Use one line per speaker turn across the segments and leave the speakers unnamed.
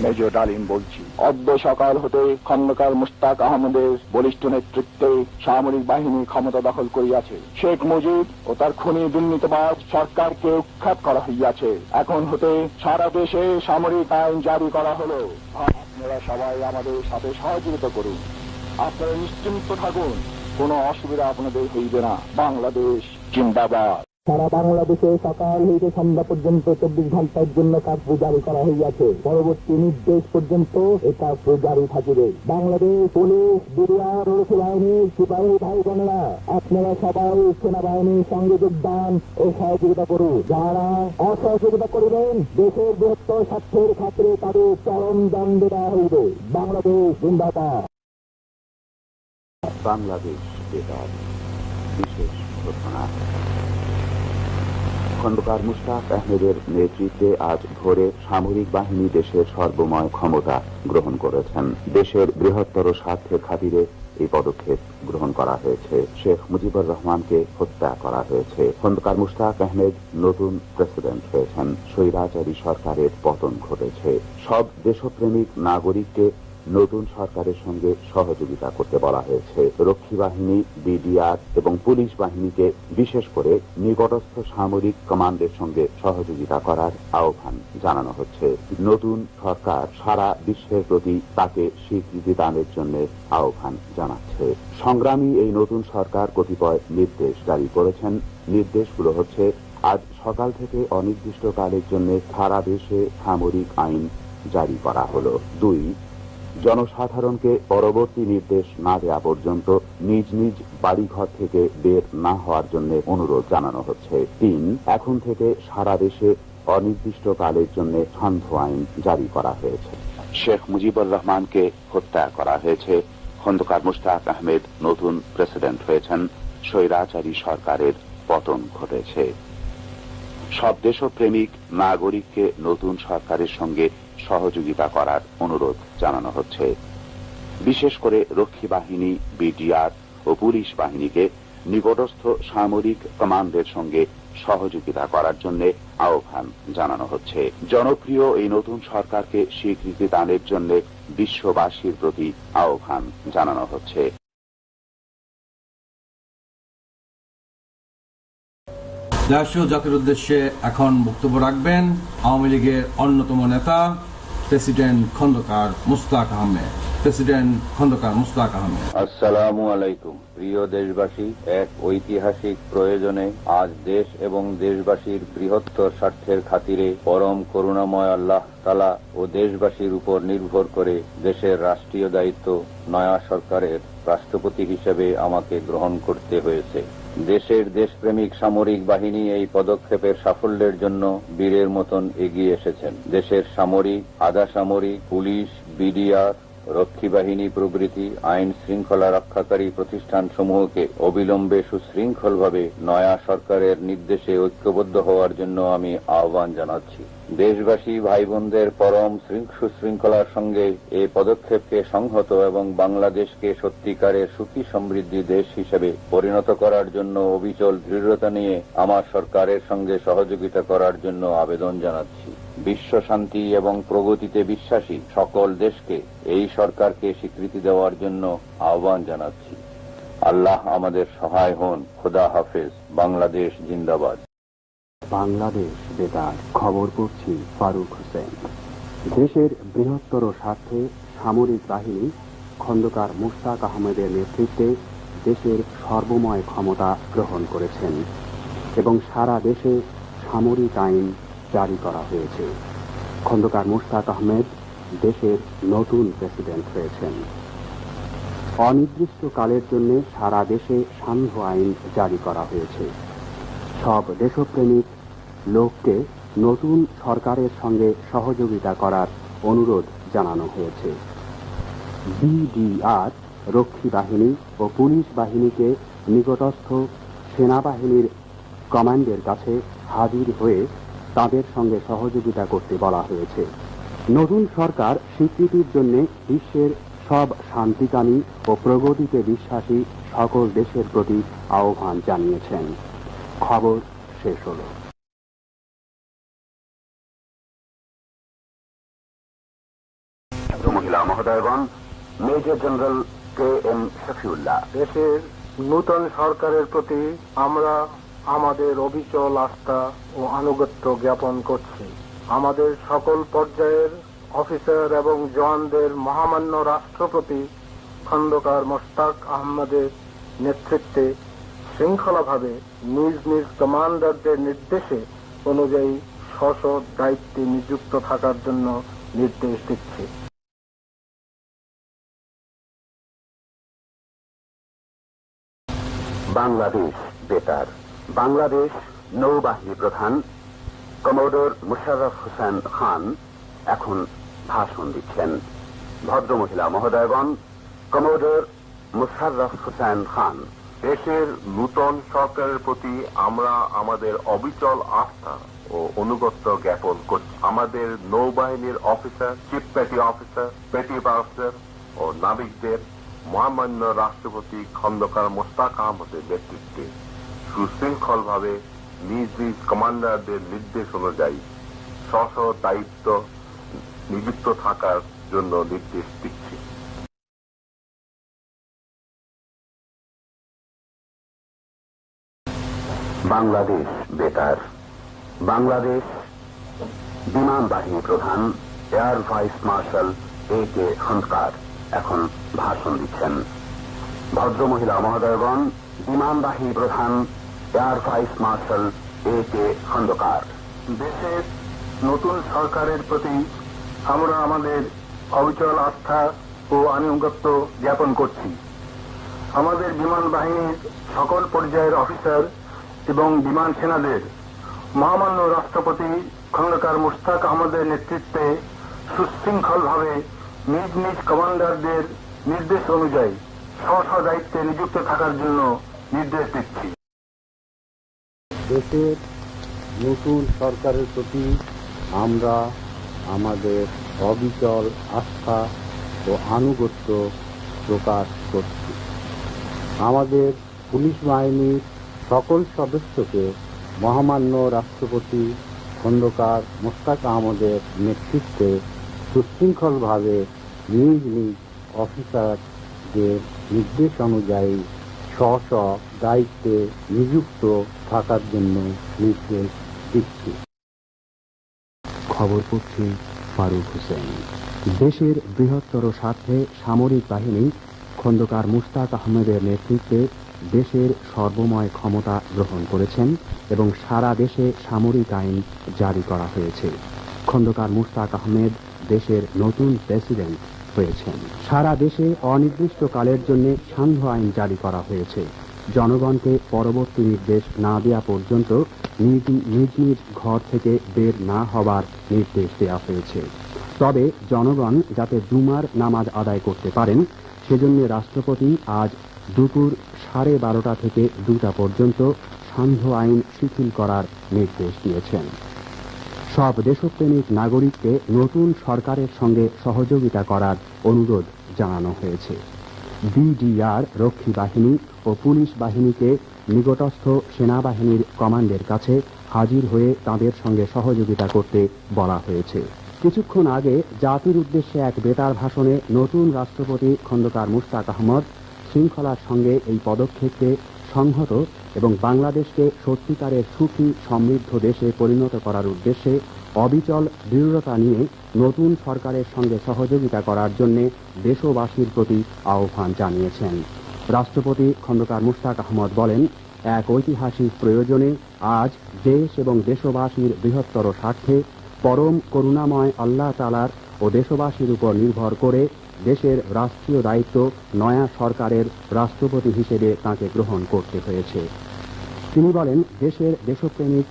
Major ডালিম বলছি। অদ্য সকাল হতে খন্দকার মুশতাক আহমেদের বলিষ্ঠ নেতৃত্বে সামরিক বাহিনী ক্ষমতা দখল করিয়াছে। শেখ মুজিব ও তার খুনি দুর্নীতিবাজ সরকারকে উৎখাত করা হইয়াছে। এখন হতে সারা দেশে সামরিক আইন জারি করা হলো। আপনারা সবাই আমাদের সাথে সহযোগিতা করুন। আপনারা নিশ্চিন্ত থাকুন, কোনো অসুবিধা আপনাদের হইবে না। বাংলাদেশ জিন্দাবাদ। সারা বাংলাদেশে সকাল হইতে সন্ধ্যা পর্যন্ত 24 ঘন্টার জন্য কার্ফু জারি করা হইয়াছে। পরবর্তী নির্দেশ পর্যন্ত এই কার্ফু জারি থাকিবে। বাংলাদেশ পুলিশ, বিডিআর, আরক্ষী বাহিনী, সিপাহী ভাই বোনেরা, আপনারা সবাই সেনাবাহিনীর সঙ্গে যোগদান ও সহযোগিতা করুন। যারা অসহযোগিতা করিবেন, দেশের বৃহত্তর স্বার্থের খাতিরে তাদের চরম দণ্ড দেওয়া হইবে। বাংলাদেশ জিন্দাবাদ।
বাংলাদেশ বেতার বিশেষ ঘোষণা। খন্দকার মুশতাক আহমেদের নেতৃত্বে আজ ভোরে সামরিক বাহিনী দেশের সর্বময় ক্ষমতা গ্রহণ করেছেন। দেশের বৃহত্তর স্বার্থের খাতিরে এই পদক্ষেপ গ্রহণ করা হয়েছে। শেখ মুজিবুর রহমানকে হত্যা করা হয়েছে। খন্দকার মুশতাক আহমেদ নতুন প্রেসিডেন্ট হয়েছেন। স্বৈরাচারী সরকারের পতন ঘটেছে। সব দেশপ্রেমিক নাগরিককে নতুন সরকারের সঙ্গে সহযোগিতা করতে বলা হয়েছে। রক্ষী বাহিনী, বিডিআর এবং পুলিশ বাহিনীকে বিশেষ করে নিকটস্থ সামরিক কমান্ডের সঙ্গে সহযোগিতা করার আহ্বান জানানো হচ্ছে। নতুন সরকার সারা বিশ্বের প্রতি তাকে স্বীকৃতি দানের জন্য আহ্বান জানাচ্ছে। সংগ্রামী এই নতুন সরকার কতিপয় নির্দেশ জারি করেছেন। নির্দেশগুলো হচ্ছে: আজ সকাল থেকে অনির্দিষ্টকালের জন্য সারা দেশে সামরিক আইন জারি করা হলো। 2, জনসাধারণকে পরবর্তী নির্দেশ না দেওয়া পর্যন্ত নিজ নিজ বাড়িঘর থেকে বের না হওয়ার জন্য অনুরোধ জানানো হচ্ছে। 3, এখন থেকে সারা দেশে অনির্দিষ্টকালের জন্য সান্ধ্য আইন জারি করা হয়েছে। শেখ মুজিবুর রহমানকে হত্যা করা হয়েছে। খন্দকার মুশতাক আহমেদ নতুন প্রেসিডেন্ট হয়েছেন। স্বৈরাচারী সরকারের পতন ঘটেছে। সব দেশপ্রেমিক নাগরিককে নতুন সরকারের সঙ্গে সহযোগিতা করার অনুরোধ জানানো হচ্ছে। বিশেষ করে রক্ষী বাহিনী, বিডিআর ও পুলিশ বাহিনীকে নিকটস্থ সামরিক কমান্ডের সঙ্গে সহযোগিতা করার জন্য আহ্বান জানানো হচ্ছে। জনপ্রিয় এই নতুন সরকারকে স্বীকৃতি দানের জন্য বিশ্ববাসীর প্রতি আহ্বান জানানো হচ্ছে।
রাষ্ট্রীয় জাতির উদ্দেশ্যে এখন বক্তব্য রাখবেন আওয়ামী লীগের অন্যতম নেতা প্রেসিডেন্ট খন্দকার মুশতাক আহমেদ। প্রেসিডেন্ট খন্দকার মুশতাক আহমেদ।
আসসালামু আলাইকুম। প্রিয় দেশবাসী, এক ঐতিহাসিক প্রয়োজনে আজ দেশ এবং দেশবাসীর বৃহত্তর স্বার্থের খাতিরে পরম করুণাময় আল্লাহ তাআলা ও দেশবাসীর উপর নির্ভর করে দেশের রাষ্ট্রীয় দায়িত্ব নয়া সরকারের রাষ্ট্রপতি হিসেবে আমাকে গ্রহণ করতে হয়েছে। দেশের দেশপ্রেমিক সামরিক বাহিনী এই পদক্ষেপের সাফল্যের জন্য বীরের মতন এগিয়ে এসেছেন। দেশের সামরিক, আধা সামরিক, পুলিশ, বিডিআর, রক্ষী বাহিনী প্রভৃতি আইন শৃঙ্খলা রক্ষাকারী প্রতিষ্ঠান সমূহকে অবিলম্বে সুশৃঙ্খলভাবে নয়া সরকারের নির্দেশে ঐক্যবদ্ধ হওয়ার জন্য আমি আহ্বান জানাচ্ছি। দেশবাসী ভাই বোনদের পরম সুশৃঙ্খলার সঙ্গে এই পদক্ষেপকে সংহত এবং বাংলাদেশকে সত্যিকারের সুখী সমৃদ্ধি দেশ হিসেবে পরিণত করার জন্য অবিচল দৃঢ়তা নিয়ে আমার সরকারের সঙ্গে সহযোগিতা করার জন্য আবেদন জানাচ্ছি। বিশ্ব শান্তি এবং প্রগতিতে বিশ্বাসী সকল দেশকে এই সরকারকে স্বীকৃতি দেওয়ার জন্য আহ্বান জানাচ্ছি। আল্লাহ আমাদের সহায় হন। খোদা হাফেজ। বাংলাদেশ জিন্দাবাদ।
বাংলাদেশ বেতার খবর পড়ছি ফারুক হোসেন। দেশের বৃহত্তর স্বার্থে সামরিক বাহিনী খন্দকার মুশতাক আহমেদের নেতৃত্বে দেশের সর্বময় ক্ষমতা গ্রহণ করেছেন এবং সারা দেশে সামরিক আইন জারি করা হয়েছে। খন্দকার মুশতাক আহমেদ দেশের নতুন প্রেসিডেন্ট হয়েছেন। অনির্দিষ্টকালের জন্য সারা দেশে সান্ধ্য আইন জারি করা হয়েছে। সব দেশপ্রেমিক লোককে নতুন সরকারের সঙ্গে সহযোগিতা করার অনুরোধ জানানো হয়েছে। বিডিআর, রক্ষী বাহিনী ও পুলিশ বাহিনীকে নিকটস্থ সেনাবাহিনীর কমান্ডের কাছে হাজির হয়ে তাদের সঙ্গে সহযোগিতা করতে বলা হয়েছে। নতুন সরকার স্বীকৃতির জন্য বিশ্বের সব শান্তিকামী ও প্রগতিতে বিশ্বাসী সকল দেশের প্রতি আহ্বান জানিয়েছেন। খবর শেষ হলো। ভদ্রমহিলা মহোদয়গণ, major general K M Shafiullah.
দেশের নূতন সরকারের প্রতি আমরা আমাদের অবিচল আস্থা ও আনুগত্য জ্ঞাপন করছি। আমাদের সকল পর্যায়ের অফিসার এবং জওয়ানদের মহামান্য রাষ্ট্রপতি খন্দকার মোশতাক আহমদের নেতৃত্বে শৃঙ্খলাভাবে নিজ নিজ কমান্ডারদের নির্দেশে অনুযায়ী স্ব দায়িত্বে নিযুক্ত থাকার জন্য নির্দেশ দিচ্ছি।
বাংলাদেশ বেতার। বাংলাদেশ নৌবাহিনী প্রধান কমোডর মুশাররফ হোসেন খান এখন ভাষণ দিচ্ছেন। ভদ্রমহিলা মহোদয়গণ, কমোডর মুশাররফ হোসেন খান।
দেশের নূতন সরকারের প্রতি আমরা আমাদের অবিচল আস্থা ও অনুগত্য জ্ঞাপন করছি। আমাদের নৌবাহিনীর officer, chief petty officer, petty officer ও নাবিকদের মহামান্য রাষ্ট্রপতি খন্দকার মোশতাক আহমদের নেতৃত্বে সুশৃঙ্খলভাবে নিজ নিজ কমান্ডারদের নির্দেশ অনুযায়ী স্ব দায়িত্ব নিযুক্ত থাকার জন্য নির্দেশ দিচ্ছি।
বাংলাদেশ বেতার। বাংলাদেশ বিমান বাহিনী প্রধান এয়ার ভাইস মার্শাল এ কে খন্দকার এখন ভাষণ দিচ্ছেন। ভদ্রমহিলা মহোদয়গণ, বিমান বাহিনী প্রধান এয়ার ভাইস মার্শাল এ কে খন্দকার।
দেশের নতুন সরকারের প্রতি আমরা আমাদের অবিচল আস্থা ও আনুগত্য জ্ঞাপন করছি। আমাদের বিমান বাহিনীর সকল পর্যায়ের অফিসার এবং বিমান সেনাদের মহামান্য রাষ্ট্রপতি খন্দকার মোশতাক আহমদের নেতৃত্বে সুশৃঙ্খলভাবে নিজ নিজ কমান্ডারদের নির্দেশ অনুযায়ী স্ব দায়িত্বে নিযুক্ত থাকার জন্য নির্দেশ দিচ্ছি।
দেশের নতুন সরকারের প্রতি আমরা আমাদের অবিচল আস্থা ও আনুগত্য প্রকাশ করছি। আমাদের পুলিশ বাহিনীর সকল সদস্যকে মহামান্য রাষ্ট্রপতি খন্দকার মোশতাক আহমদের নেতৃত্বে সুশৃঙ্খলভাবে নিজ নিজ অফিসারদের নির্দেশ অনুযায়ী স্ব দায়িত্বে নিযুক্ত থাকার জন্য নির্দেশ দিচ্ছি।
খবর পড়ছি ফারুক হোসেন। দেশের বৃহত্তর স্বার্থে সামরিক বাহিনী খন্দকার মোশতাক আহমেদের নেতৃত্বে দেশের সর্বময় ক্ষমতা গ্রহণ করেছেন এবং সারা দেশে সামরিক আইন জারি করা হয়েছে। খন্দকার মোশতাক আহমেদ দেশের নতুন প্রেসিডেন্ট হয়েছেন। সারা দেশে অনির্দিষ্টকালের জন্য সান্ধ্য আইন জারি করা হয়েছে। জনগণকে পরবর্তী নির্দেশ না দেওয়া পর্যন্ত নিজ নিজ ঘর থেকে বের না হবার নির্দেশ দেওয়া হয়েছে। তবে জনগণ যাতে জুমার নামাজ আদায় করতে পারেন সেজন্য রাষ্ট্রপতি আজ দুপুর 12:30 থেকে 2টা পর্যন্ত সান্ধ্য আইন শিথিল করার নির্দেশ দিয়েছেন। সব দেশপ্রেমিক নাগরিককে নতুন সরকারের সঙ্গে সহযোগিতা করার অনুরোধ জানানো হয়েছে। বিডিআর রক্ষী বাহিনী ও পুলিশ বাহিনীকে নিকটস্থ সেনাবাহিনীর কমান্ডের কাছে হাজির হয়ে তাদের সঙ্গে সহযোগিতা করতে বলা হয়েছে। কিছুক্ষণ আগে জাতির উদ্দেশ্যে এক বেতার ভাষণে নতুন রাষ্ট্রপতি খন্দকার মোশতাক আহমদ শৃঙ্খলার সঙ্গে এই পদক্ষেপকে সংহত এবং বাংলাদেশকে সত্যিকারের সুখী সমৃদ্ধ দেশে পরিণত করার উদ্দেশ্যে অবিচল দৃঢ়তা নিয়ে নতুন সরকারের সঙ্গে সহযোগিতা করার জন্য দেশবাসীর প্রতি আহ্বান জানিয়েছেন। রাষ্ট্রপতি খন্দকার মোশতাক আহমদ বলেন, এক ঐতিহাসিক প্রয়োজনে আজ দেশ এবং দেশবাসীর বৃহত্তর স্বার্থে পরম করুণাময় আল্লাহ তাআলার ও দেশবাসীর উপর নির্ভর করে দেশের রাষ্ট্রীয় দায়িত্ব নয়া সরকারের রাষ্ট্রপতি হিসেবে তাঁকে গ্রহণ করতে হয়েছে। তিনি বলেন, দেশের দেশপ্রেমিক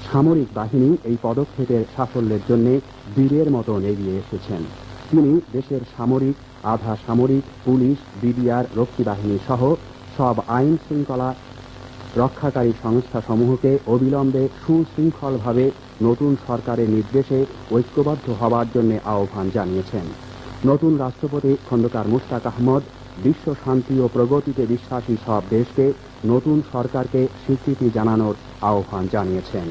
সামরিক বাহিনী এই পদক্ষেপের সাফল্যের জন্য বীরের মতন এগিয়ে এসেছেন। তিনি দেশের সামরিক, আধা সামরিক, পুলিশ, বিডিআর রক্ষী বাহিনী সহ সব আইন শৃঙ্খলা রক্ষাকারী সংস্থা সমূহকে অবিলম্বে সুশৃঙ্খলভাবে নতুন সরকারের নির্দেশে ঐক্যবদ্ধ হবার জন্য আহ্বান জানিয়েছেন। নতুন রাষ্ট্রপতি খন্দকার মোশতাক আহমদ বিশ্ব শান্তি ও প্রগতিতে বিশ্বাসী সব দেশকে নতুন সরকারকে স্বীকৃতি জানানোর আহ্বান জানিয়েছেন।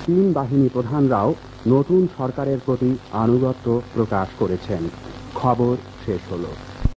তিন বাহিনী প্রধানরাও নতুন সরকারের প্রতি আনুগত্য প্রকাশ করেছেন। খবর শেষ হলো।